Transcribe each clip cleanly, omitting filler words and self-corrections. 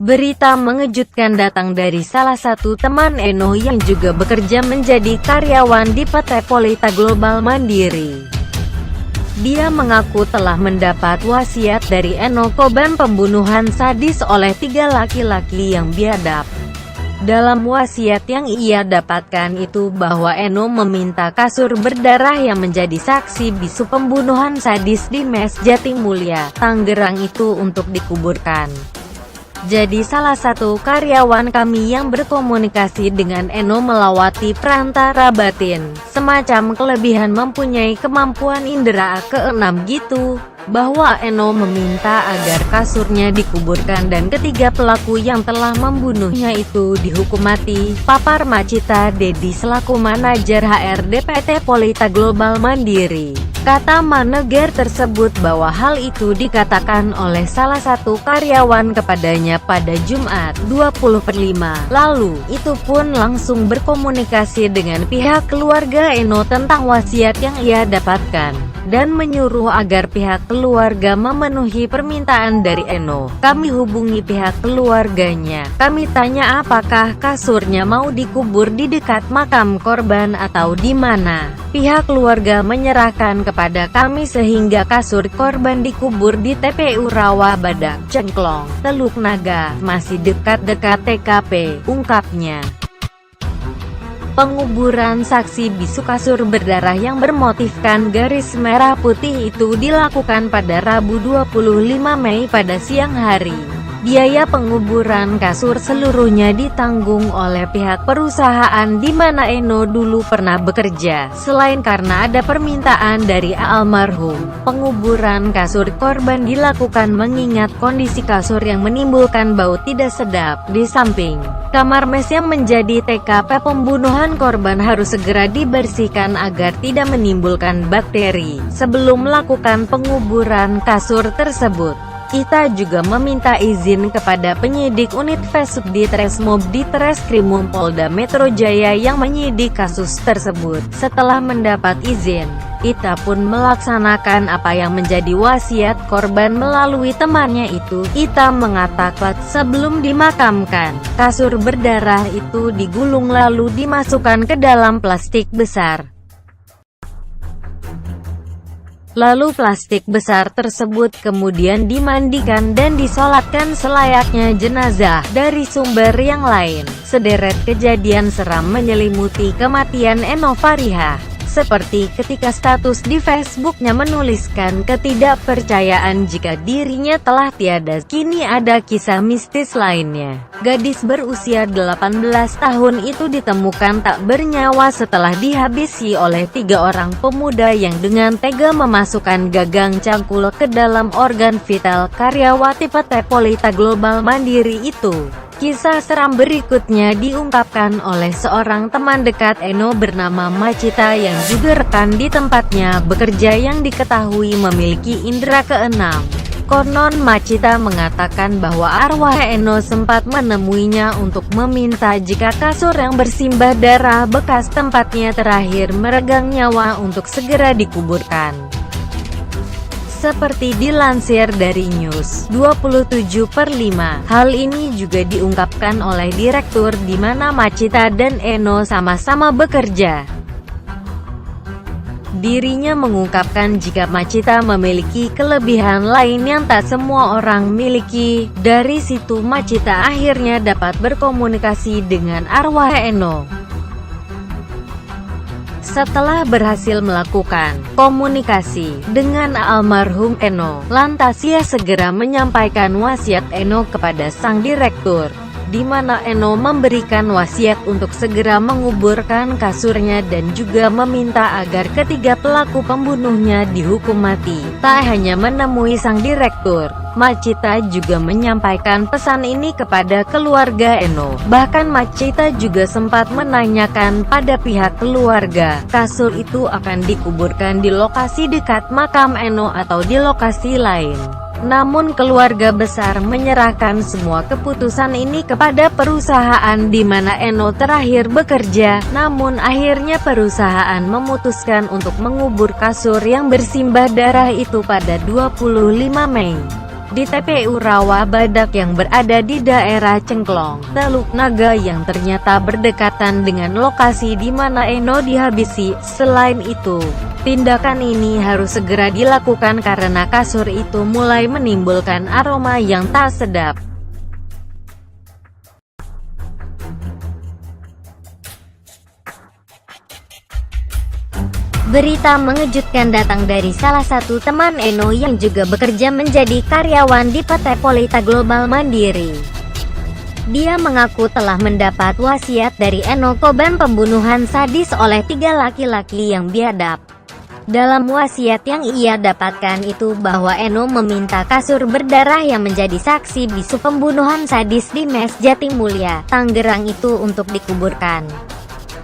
Berita mengejutkan datang dari salah satu teman Eno yang juga bekerja menjadi karyawan di PT Polita Global Mandiri. Dia mengaku telah mendapat wasiat dari Eno korban pembunuhan sadis oleh 3 laki-laki yang biadab. Dalam wasiat yang ia dapatkan itu bahwa Eno meminta kasur berdarah yang menjadi saksi bisu pembunuhan sadis di Mes Jatimulya, Tangerang itu untuk dikuburkan. Jadi salah satu karyawan kami yang berkomunikasi dengan Eno melewati perantara batin, semacam kelebihan mempunyai kemampuan indera keenam gitu, bahwa Eno meminta agar kasurnya dikuburkan dan ketiga pelaku yang telah membunuhnya itu dihukum mati, papar Macita Dedi selaku manajer HRD PT Polita Global Mandiri. Kata manajer tersebut bahwa hal itu dikatakan oleh salah satu karyawan kepadanya pada Jumat, 20/5 lalu. Itu pun langsung berkomunikasi dengan pihak keluarga Eno tentang wasiat yang ia dapatkan, dan menyuruh agar pihak keluarga memenuhi permintaan dari Eno. Kami hubungi pihak keluarganya. Kami tanya apakah kasurnya mau dikubur di dekat makam korban atau di mana. Pihak keluarga menyerahkan kepada kami sehingga kasur korban dikubur di TPU Rawa Badak, Cengklong, Teluk Naga, masih dekat-dekat TKP, ungkapnya. Penguburan saksi bisu kasur berdarah yang bermotifkan garis merah putih itu dilakukan pada Rabu 25 Mei pada siang hari. Biaya penguburan kasur seluruhnya ditanggung oleh pihak perusahaan di mana Eno dulu pernah bekerja. Selain karena ada permintaan dari almarhum, penguburan kasur korban dilakukan mengingat kondisi kasur yang menimbulkan bau tidak sedap. Di samping kamar mes yang menjadi TKP pembunuhan korban harus segera dibersihkan agar tidak menimbulkan bakteri sebelum melakukan penguburan kasur tersebut. Kita juga meminta izin kepada penyidik unit Vesubdi Tresmob di Treskrimum Polda Metro Jaya yang menyidik kasus tersebut. Setelah mendapat izin, kita pun melaksanakan apa yang menjadi wasiat korban melalui temannya itu. Kita mengatakan sebelum dimakamkan, kasur berdarah itu digulung lalu dimasukkan ke dalam plastik besar. Lalu plastik besar tersebut kemudian dimandikan dan disolatkan selayaknya jenazah. Dari sumber yang lain, sederet kejadian seram menyelimuti kematian Eno Fariha. Seperti ketika status di Facebooknya menuliskan ketidakpercayaan jika dirinya telah tiada, kini ada kisah mistis lainnya. Gadis berusia 18 tahun itu ditemukan tak bernyawa setelah dihabisi oleh 3 orang pemuda yang dengan tega memasukkan gagang cangkul ke dalam organ vital karyawati PT Polita Global Mandiri itu. Kisah seram berikutnya diungkapkan oleh seorang teman dekat Eno bernama Macita yang juga rekan di tempatnya bekerja yang diketahui memiliki indera keenam. Konon Macita mengatakan bahwa arwah Eno sempat menemuinya untuk meminta jika kasur yang bersimbah darah bekas tempatnya terakhir meregang nyawa untuk segera dikuburkan. Seperti dilansir dari News 27/5, hal ini juga diungkapkan oleh direktur di mana Macita dan Eno sama-sama bekerja. Dirinya mengungkapkan jika Macita memiliki kelebihan lain yang tak semua orang miliki. Dari situ Macita akhirnya dapat berkomunikasi dengan arwah Eno. Setelah berhasil melakukan komunikasi dengan almarhum Eno, lantas ia segera menyampaikan wasiat Eno kepada sang direktur, di mana Eno memberikan wasiat untuk segera menguburkan kasurnya dan juga meminta agar ketiga pelaku pembunuhnya dihukum mati. Tak hanya menemui sang direktur, Macita juga menyampaikan pesan ini kepada keluarga Eno. Bahkan Macita juga sempat menanyakan pada pihak keluarga, kasur itu akan dikuburkan di lokasi dekat makam Eno atau di lokasi lain. Namun keluarga besar menyerahkan semua keputusan ini kepada perusahaan di mana Eno terakhir bekerja. Namun akhirnya perusahaan memutuskan untuk mengubur kasur yang bersimbah darah itu pada 25 Mei. di TPU Rawa Badak yang berada di daerah Cengklong, Teluk Naga yang ternyata berdekatan dengan lokasi di mana Eno dihabisi. Selain itu, tindakan ini harus segera dilakukan karena kasur itu mulai menimbulkan aroma yang tak sedap. Berita mengejutkan datang dari salah satu teman Eno yang juga bekerja menjadi karyawan di PT Polita Global Mandiri. Dia mengaku telah mendapat wasiat dari Eno korban pembunuhan sadis oleh 3 laki-laki yang biadab. Dalam wasiat yang ia dapatkan itu bahwa Eno meminta kasur berdarah yang menjadi saksi bisu pembunuhan sadis di Mes Jatimulya, Tangerang itu untuk dikuburkan.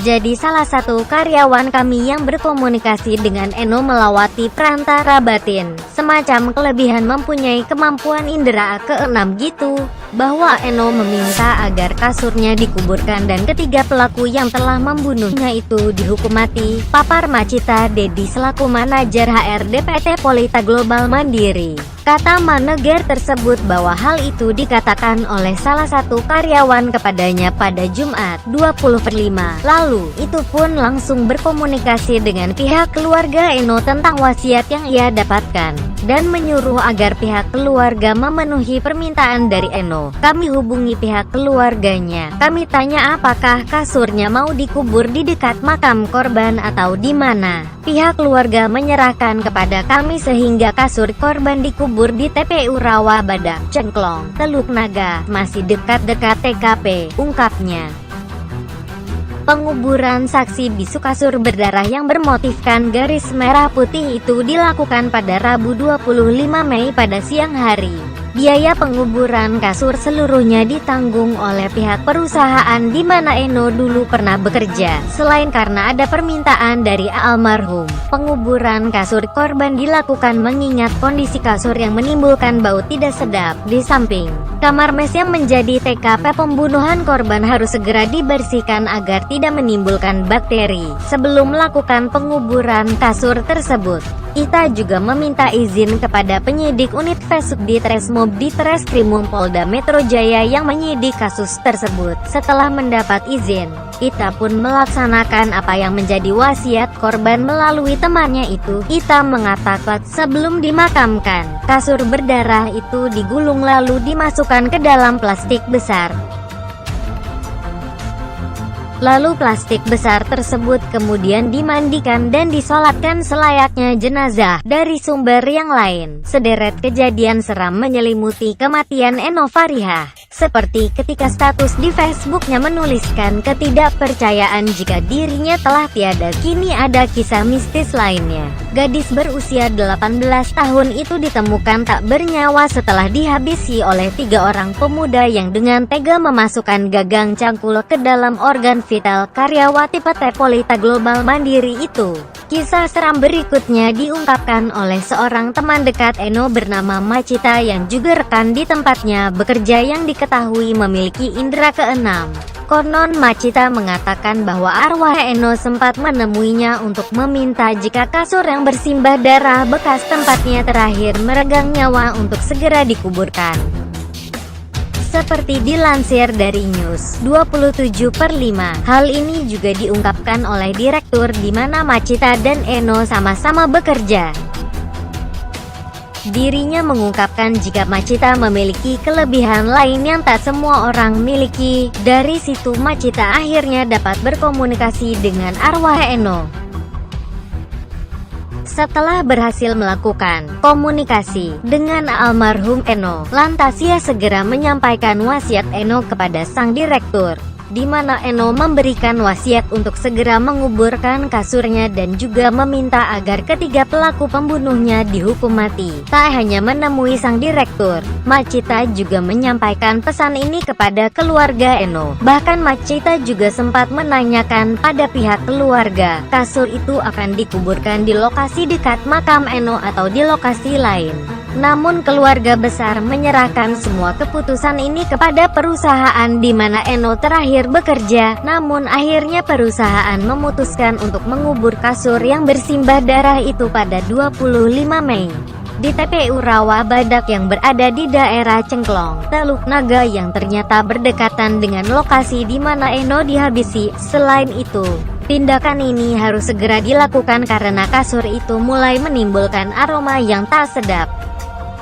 Jadi salah satu karyawan kami yang berkomunikasi dengan Eno melewati perantara batin, semacam kelebihan mempunyai kemampuan indera keenam gitu, bahwa Eno meminta agar kasurnya dikuburkan dan ketiga pelaku yang telah membunuhnya itu dihukum mati, papar Macita Dedi selaku manajer HRD PT Polita Global Mandiri. Kata manajer tersebut bahwa hal itu dikatakan oleh salah satu karyawan kepadanya pada Jumat 20/5 lalu. Itu pun langsung berkomunikasi dengan pihak keluarga Eno tentang wasiat yang ia dapatkan, dan menyuruh agar pihak keluarga memenuhi permintaan dari Eno. Kami hubungi pihak keluarganya. Kami tanya apakah kasurnya mau dikubur di dekat makam korban atau di mana. Pihak keluarga menyerahkan kepada kami sehingga kasur korban dikubur di TPU Rawa Badak, Cengklong, Teluk Naga, masih dekat-dekat TKP, ungkapnya. Penguburan saksi bisu kasur berdarah yang bermotifkan garis merah putih itu dilakukan pada Rabu 25 Mei pada siang hari. Biaya penguburan kasur seluruhnya ditanggung oleh pihak perusahaan di mana Eno dulu pernah bekerja. Selain karena ada permintaan dari almarhum, penguburan kasur korban dilakukan mengingat kondisi kasur yang menimbulkan bau tidak sedap. Di samping kamar mes yang menjadi TKP pembunuhan korban harus segera dibersihkan agar tidak menimbulkan bakteri. Sebelum melakukan penguburan kasur tersebut, Ita juga meminta izin kepada penyidik unit Vesubdi Tresmob di Treskrimum Polda Metro Jaya yang menyidik kasus tersebut. Setelah mendapat izin, Ita pun melaksanakan apa yang menjadi wasiat korban melalui temannya itu. Ita mengatakan sebelum dimakamkan, kasur berdarah itu digulung lalu dimasukkan ke dalam plastik besar. Lalu plastik besar tersebut kemudian dimandikan dan disolatkan selayaknya jenazah. Dari sumber yang lain, sederet kejadian seram menyelimuti kematian Eno Farihah. Seperti ketika status di Facebooknya menuliskan ketidakpercayaan jika dirinya telah tiada, kini ada kisah mistis lainnya. Gadis berusia 18 tahun itu ditemukan tak bernyawa setelah dihabisi oleh 3 orang pemuda yang dengan tega memasukkan gagang cangkul ke dalam organ vital karyawati PT Polita Global Mandiri itu. Kisah seram berikutnya diungkapkan oleh seorang teman dekat Eno bernama Macita yang juga rekan di tempatnya bekerja yang diketahui memiliki indera keenam. Konon Macita mengatakan bahwa arwah Eno sempat menemuinya untuk meminta jika kasur yang bersimbah darah bekas tempatnya terakhir meregang nyawa untuk segera dikuburkan. Seperti dilansir dari News 27/5, hal ini juga diungkapkan oleh direktur di mana Macita dan Eno sama-sama bekerja. Dirinya mengungkapkan jika Macita memiliki kelebihan lain yang tak semua orang miliki. Dari situ Macita akhirnya dapat berkomunikasi dengan arwah Eno. Setelah berhasil melakukan komunikasi dengan almarhum Eno, lantas ia segera menyampaikan wasiat Eno kepada sang direktur, di mana Eno memberikan wasiat untuk segera menguburkan kasurnya dan juga meminta agar ketiga pelaku pembunuhnya dihukum mati. Tak hanya menemui sang direktur, Macita juga menyampaikan pesan ini kepada keluarga Eno. Bahkan Macita juga sempat menanyakan pada pihak keluarga, kasur itu akan dikuburkan di lokasi dekat makam Eno atau di lokasi lain. Namun keluarga besar menyerahkan semua keputusan ini kepada perusahaan di mana Eno terakhir bekerja. Namun akhirnya perusahaan memutuskan untuk mengubur kasur yang bersimbah darah itu pada 25 Mei. di TPU Rawa Badak yang berada di daerah Cengklong, Teluk Naga yang ternyata berdekatan dengan lokasi di mana Eno dihabisi. Selain itu, tindakan ini harus segera dilakukan karena kasur itu mulai menimbulkan aroma yang tak sedap.